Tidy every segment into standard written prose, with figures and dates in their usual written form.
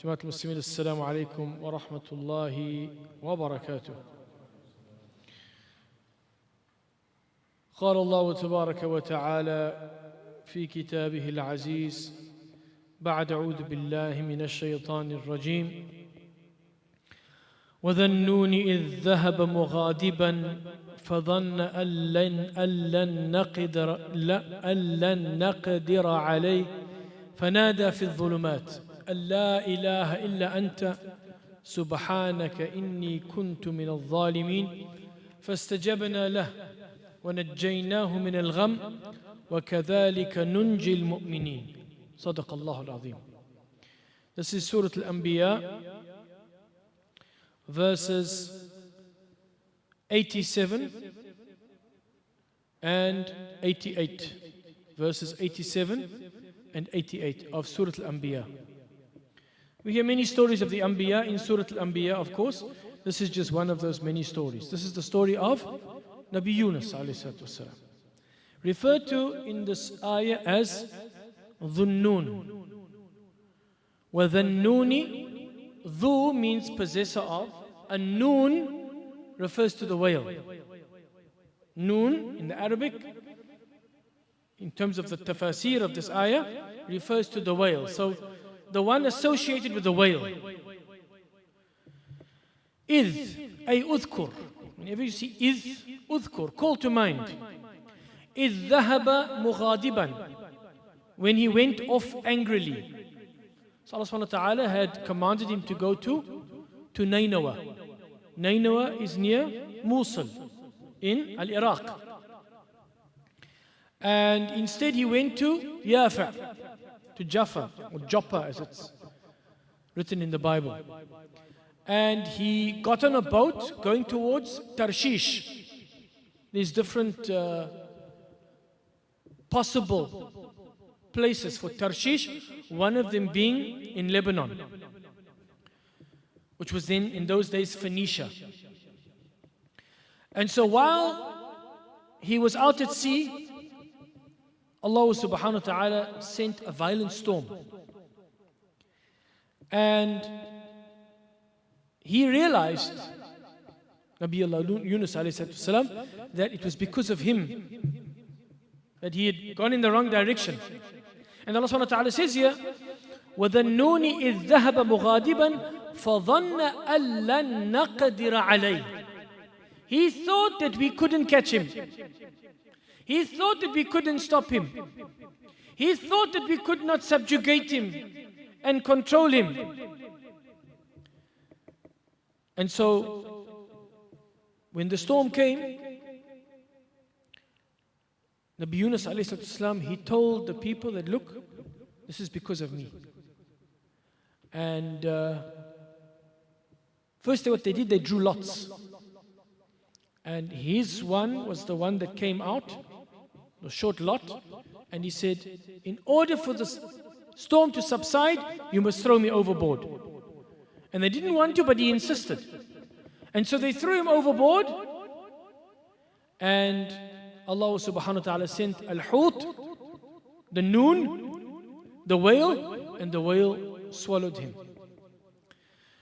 جماعة المسلمين السلام عليكم ورحمة الله وبركاته. قال الله تبارك وتعالى في كتابه العزيز بعد أعوذ بالله من الشيطان الرجيم: وذا النون إذ ذهب مغاضبا فظن أن لن نقدر عليه فنادى في الظلمات أن لا إله إلا أنت سبحانك إني كنت من الظالمين فاستجبنا له ونجيناه من الغم وكذلك ننجي المؤمنين. صدق الله العظيم. This is Surah Al-Anbiya, verses 87 and 88. Verses 87 and 88 of Surah Al-Anbiya. We hear many stories of the Anbiya in Surah Al-Anbiya, of course. This is just one of those many stories. This is the story of Nabi Yunus ﷺ, referred to in this ayah as Dhunnun. وَذَنُّونِ, Dhu means possessor of, and Noon refers to the whale. Noon in the Arabic, in terms of the tafasir of this ayah, refers to the whale. So the one associated with the whale. إذ أي أذكر. Whenever you see إذ, أذكر, call to mind. إذ ذهب مغاضبا, when he went off angrily. So Allah subhanahu wa ta'ala had commanded him to go to Nainawa. Nainawa is near Mosul in Al-Iraq. And instead he went to Yafa, to Jaffa, or Joppa as it's written in the Bible. And he got on a boat going towards Tarshish. There's different possible places for Tarshish, one of them being in Lebanon, which was then in those days Phoenicia. And so while he was out at sea, Allah subhanahu wa ta'ala sent a violent storm. And he realized, Nabi Allah Yunus ﷺ, that it was because of him that he had gone in the wrong direction. And Allah subhanahu wa ta'ala says here, وَذَنُّونِ إِذْ ذَهَبَ مُغَاضِبًا فَظَنَّ أَن لَن نَقْدِرَ عَلَيْهِ. He thought that we couldn't catch him. He thought that we couldn't stop him. He thought that we could not subjugate him and control him. And so, when the storm came, Nabi Yunus ﷺ, he told the people that, look, this is because of me. And first what they did, they drew lots. And his one was the one that came out, the short lot. And he said, in order for the storm to subside, you must throw me overboard. And they didn't want to, but he insisted. And so they threw him overboard. And Allah subhanahu wa ta'ala sent Al-Hut, the Noon, the whale, and the whale swallowed him.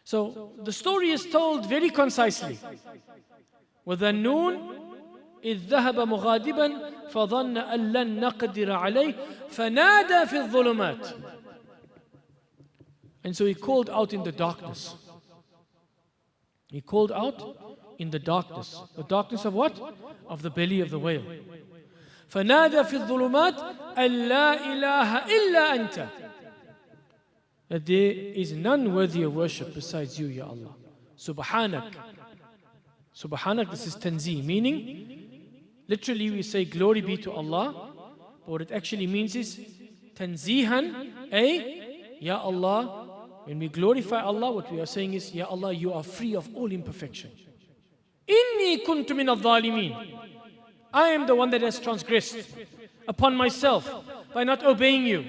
So the story is told very concisely. وَذَنُّونَ إِذْ ذَهَبَ مُغَاضِبًا فَظَنَّ أَن لَن نَقْدِرَ عَلَيْهِ فَنَادَى فِي الظُّلُمَاتِ. And so he called out in the darkness. He called out in the darkness. The darkness of what? Of the belly of the whale. فَنَادَى فِي الظُّلُمَاتِ أَن لَا إِلَهَ إِلَّا أَنْتَ. That there is none worthy of worship besides you, Ya Allah. Subhanak. Subhanak, this is tanzih, meaning, literally we say glory be to Allah, but what it actually means is tanzihan, Ya Allah. When we glorify Allah, what we are saying is, Ya Allah, you are free of all imperfection. Inni kuntu min al-zalimin. I am the one that has transgressed upon myself by not obeying you,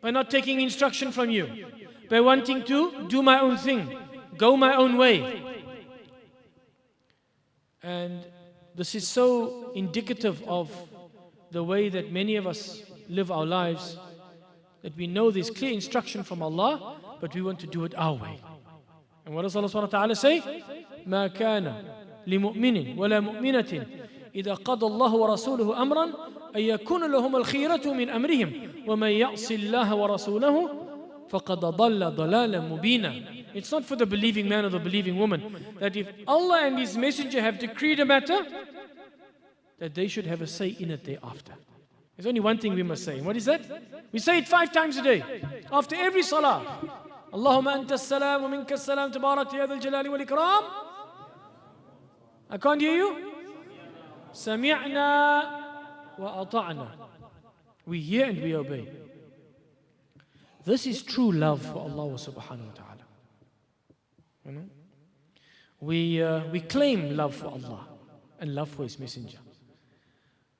by not taking instruction from you, by wanting to do my own thing, go my own way. And this is so indicative of the way that many of us live our lives, that we know there's clear instruction from Allah, but we want to do it our way. And what does Allah subhanahu wa ta'ala say? ما كان لمؤمن ولا مؤمنة إذا قضى الله ورسوله أمرا أن يكون لهم الخيرة من أمرهم ومن يعص الله ورسوله فقد ضل ضلالا مبينا. It's not for the believing man or the believing woman that if Allah and His Messenger have decreed a matter, that they should have a say in it thereafter. There's only one thing we must say. And what is that? We say it 5 times a day. After every salah. Allahumma anta as-salam wa minka as-salam tabarak ya dhal jalali wal ikram. I can't hear you. Sami'na wa ata'na. We hear and we obey. This is true love for Allah subhanahu wa ta'ala. You know? We claim love for Allah and love for His Messenger.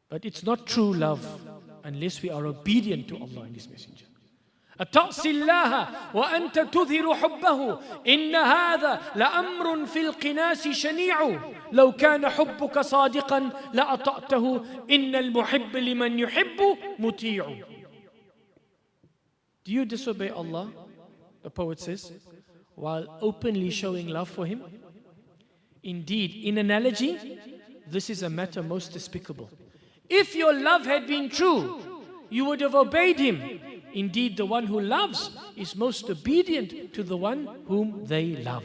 But it's not true love unless we are obedient to Allah and His Messenger. أتعصي الله وأنت تظهر حبه إن هذا لأمر في القناس شنيع لو كان حبك صادقا لأطعته إن المحب لمن يحب مطيع. Do you disobey Allah, the poet says, while openly showing love for Him? Indeed, in analogy, this is a matter most despicable. If your love had been true, you would have obeyed Him. Indeed, the one who loves is most obedient to the one whom they love.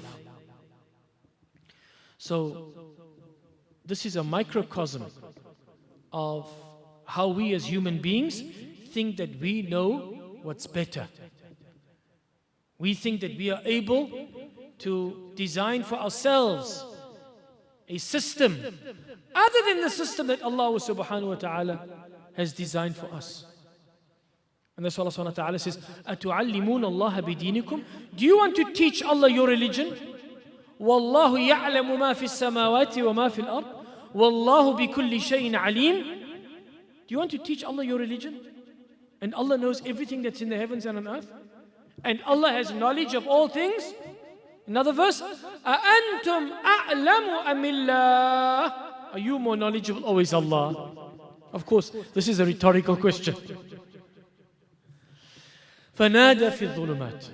So, this is a microcosm of how we as human beings think that we know what's better. We think that we are able to design for ourselves a system other than the system that Allah subhanahu wa ta'ala has designed for us. And that's why Allah subhanahu wa ta'ala says, أَتُعَلِّمُونَ اللَّهَ بِدِينِكُمْ. Do you want to teach Allah your religion? وَاللَّهُ يَعْلَمُ مَا فِي السَّمَاوَاتِ وَمَا فِي الْأَرْضِ وَاللَّهُ بِكُلِّ شَيْءٍ عَلِيمٌ. Do you want to teach Allah your religion? And Allah knows everything that's in the heavens and on earth? And Allah has knowledge of all things? Another verse, أَأَنْتُمْ أَعْلَمُ أَمِ اللَّهِ. Are you more knowledgeable? Always Allah. Of course, this is a rhetorical question. فَنَادَى فِي الظُّلُمَاتِ.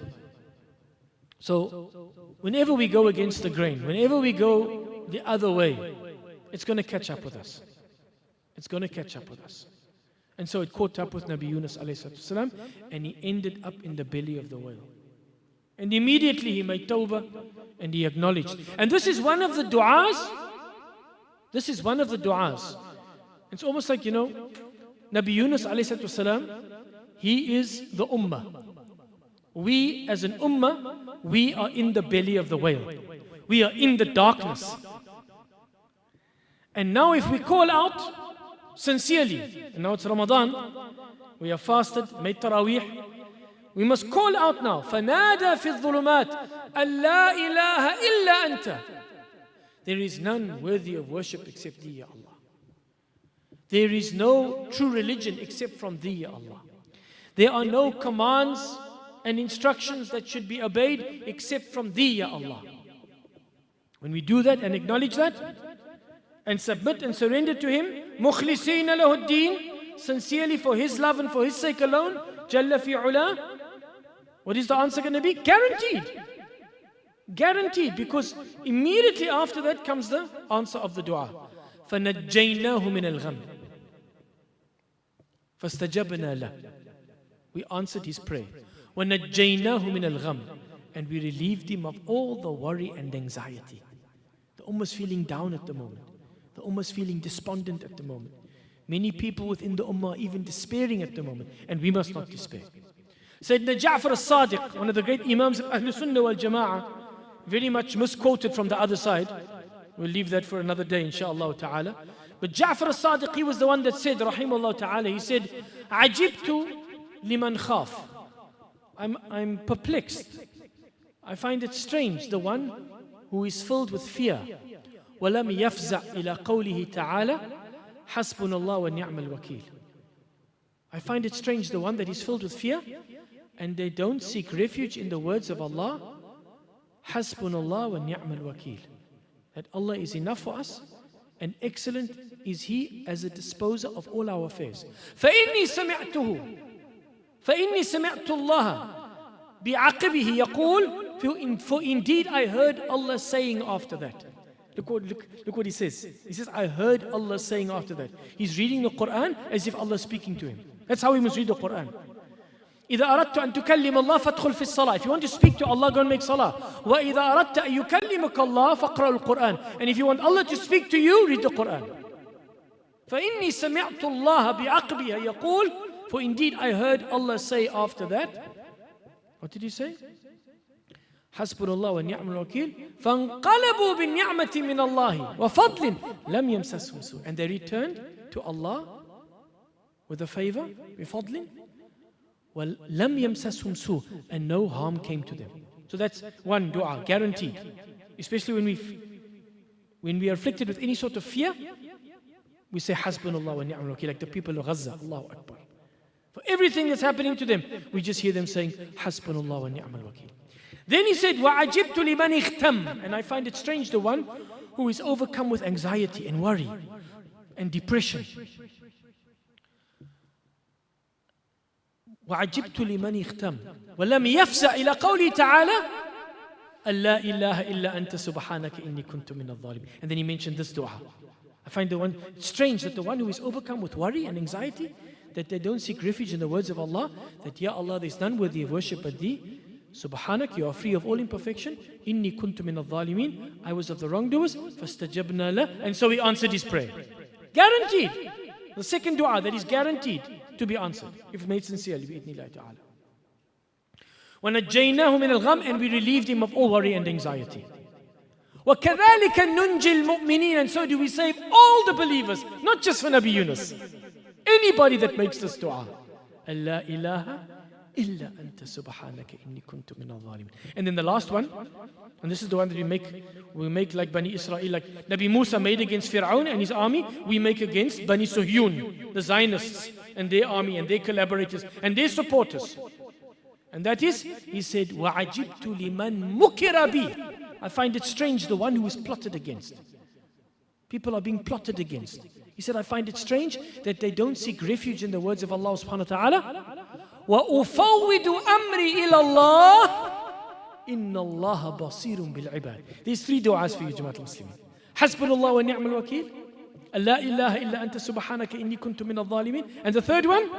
So, whenever we go against the grain, whenever we go the other way, it's going to catch up with us. It's going to catch up with us. And so it caught up with Nabi Yunus alayhi salam, and he ended up in the belly of the whale. And immediately he made tawbah and he acknowledged. And this is one of the du'as. This is one of the du'as. It's almost like, Nabi Yunus alayhi salam, he is the ummah. We as an ummah, we are in the belly of the whale. We are in the darkness. And now if we call out sincerely, and now it's Ramadan, we have fasted, made Taraweeh, we must call out now, فَنَادَى فِي الظُّلُمَاتِ أَن لَا إِلَهَ إِلَّا أَنْتَ. There is none worthy of worship except Thee, Ya Allah. There is no true religion except from Thee, Ya Allah. There are no commands and instructions that should be obeyed except from Thee, Ya Allah. When we do that and acknowledge that, and submit and surrender to Him, مُخْلِصِينَ لَهُ الدِّينَ, sincerely for His love and for His sake alone, جَلَّ فِي عُلَى. What is the answer going to be? Guaranteed. Guaranteed, because immediately after that comes the answer of the dua. فَنَجَّيْنَاهُ مِنَ الْغَمِّ فَاسْتَجَبْنَا لَهُ. We answered his prayer. وَنَجَّيْنَاهُ مِنَ الْغَمِّ. And we relieved him of all the worry and anxiety. The ummah is feeling down at the moment. The ummah is feeling despondent at the moment. Many people within the ummah are even despairing at the moment. And we must not despair. Sayyidina Ja'far as-Sadiq, one of the great imams of Ahlul Sunnah wal Jama'ah, very much misquoted from the other side. We'll leave that for another day, inshaAllah ta'ala. But Ja'far as-Sadiq, he was the one that said, rahimahullah ta'ala, he said, عَجِبْتُ لِمَنْ خَافٍ. I'm perplexed. I find it strange, the one who is filled with fear. وَلَمْ يَفْزَعْ إِلَى قَوْلِهِ تَعَالَى حَسْبُنَ اللَّهُ وَنِعْمَ الْوَكِيلُ. I find it strange, the one that is filled with fear, and they don't seek refuge in the words of Allah, حَسْبُنَ اللَّهُ وَنِعْمَ الْوَكِيلُ. That Allah is enough for us, and excellent is He as a disposer of all our affairs. فَإِنِّي سَمِعْتُ اللَّهَ بِعَقِبِهِ يَقُولُ For indeed I heard Allah saying after that. Look what he says. He says, I heard Allah saying after that. He's reading the Quran as if Allah is speaking to him. That's how we must read the Quran. إِذَا أَرَدْتَ أَن تُكَلِّمَ اللَّهَ فَادْخُلْ فِي الصَّلَاةِ If you want to speak to Allah, go and make salah. وَإِذَا أَرَدْتَ أَن يُكَلِّمَكَ اللَّهَ فَاقْرَأُ الْقُرْآنِ And if you want Allah to speak to you, read the Quran. فَإِنِّي سَمِعْتُ اللَّهَ بِعَقْبِهَا يَقُولُ For indeed I heard Allah say after that. What did he say? حسبنا الله ونعم الوكيل فانقلبوا بالنعمة من الله وفضل لم يمسسهم سوء And they returned to Allah with a favor بفضل ولم يمسسهم سوء And no harm came to them. So that's one dua, guaranteed. Especially when we are afflicted with any sort of fear, we say حسبنا الله ونعم الوكيل, like the people of Gaza. Allahu Akbar. For everything that's happening to them, we just hear them saying حسبنا الله ونعم الوكيل. Then he said, وَعَجِبْتُ لِمَنِ اخْتَمَّ And I find it strange, the one who is overcome with anxiety and worry and depression. وَعَجِبْتُ لِمَنِ اخْتَمَّ وَلَمْ يَفْزَعْ إِلَى قَوْلِهِ تَعَالَى أَلَّا إِلَّهَ إِلَّا أَنْتَ سُبْحَانَكَ إِنِّي كُنْتُ مِنَ الظَّالِمِينَ And then he mentioned this dua. I find the one strange that the one who is overcome with worry and anxiety, that they don't seek refuge in the words of Allah, that Ya Allah, there is none worthy of worship but Thee. Subhanak, you are free of all imperfection. Inni kuntu min al-zalimin. I was of the wrongdoers. Fastajabna la. And so he answered his prayer. Guaranteed. The second dua that is guaranteed to be answered, if made sincerely. Bi-idhnillahi ta'ala. وَنَجَّيْنَاهُ مِنَ الْغَمِّ And we relieved him of all worry and anxiety. وَكَذَلِكَ نُنْجِي الْمُؤْمِنِينَ And so do we save all the believers, not just for Nabi Yunus. Anybody that makes this dua. Allah ilaha إِلَّا أَنْتَ سُبْحَانَكَ إِنِّي كُنْتُ مِنَ الظَّالِمِينَ And then the last one, and this is the one that we make like Bani Israel, like Nabi Musa made against Fir'aun and his army, we make against Bani Suhyun, the Zionists, and their army, and their collaborators, and their supporters. And that is, he said, وَعَجِبْتُ لِمَنْ مُكِرَ بِي I find it strange, the one who is plotted against. People are being plotted against. He said, I find it strange that they don't seek refuge in the words of Allah subhanahu wa ta'ala. وَأُفَوِّدُ أَمْرِي إِلَى اللَّهِ إِنَّ اللَّهَ بَصِيرٌ بِالْعِبَادِ There's three du'as for you, Jama'at al-Muslimin. حَسْبُنَ اللَّهُ وَنِعْمَ الْوَكِيلُ لَا إِلَّهَ إِلَّا أَنْتَ سُبْحَانَكَ إِنِّي كُنْتُ مِنَ الظَّالِمِينَ And the third one,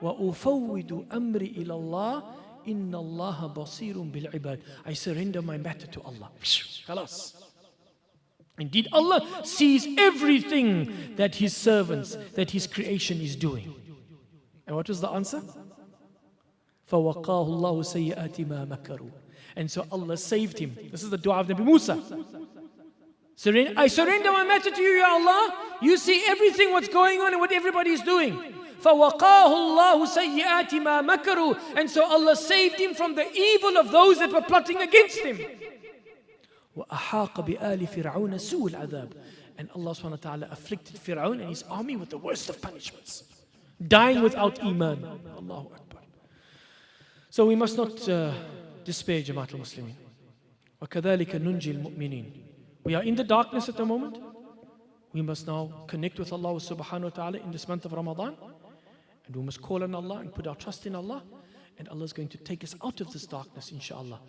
وَأُفَوِّدُ أَمْرِي إِلَى اللَّهِ إِنَّ اللَّهَ بَصِيرٌ بِالْعِبَادِ I surrender my matter to Allah. Khalas. Indeed, Allah sees everything that His servants, that His creation is doing. And what was the answer? فَوَقَاهُ اللَّهُ سَيِّئَاتِ مَا مَكَرُوا And so Allah saved him. This is the dua of Nabi Musa. I surrender my matter to you, Ya Allah. You see everything what's going on and what everybody is doing. فَوَقَاهُ اللَّهُ سَيِّئَاتِ مَا مَكَرُوا And so Allah saved him from the evil of those that were plotting against him. وَأَحَاقَ بِآلِ فِرْعَوْنَ سُوءَ الْعَذَابِ And Allah subhanahu wa ta'ala afflicted Fir'aun and his army with the worst of punishments. Dying without iman. Allahu Akbar. So we must not despair, Jama'at al-Muslimin. وَكَذَلِكَ نُنْجِي الْمُؤْمِنِينَ We are in the darkness at the moment. We must now connect with Allah subhanahu wa ta'ala in this month of Ramadan. And we must call on Allah and put our trust in Allah. And Allah is going to take us out of this darkness, inshallah.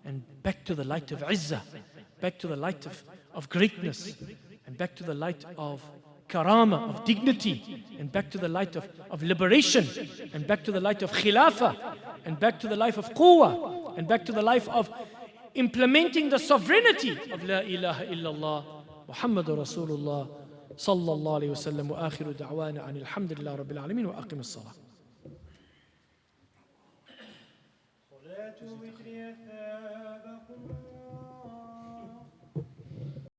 And back to the light of izzah. Back to the light of greatness. And back to the light of karama, of dignity, and back to the light of liberation, and back to the light of khilafah, and back to the life of quwwah, and back to the life of implementing the sovereignty of La ilaha illallah, Muhammadur Rasulullah, sallallahu alayhi wa sallam, wa akhiru da'wana anil hamdulillah rabbil alameen wa aqim as-salah.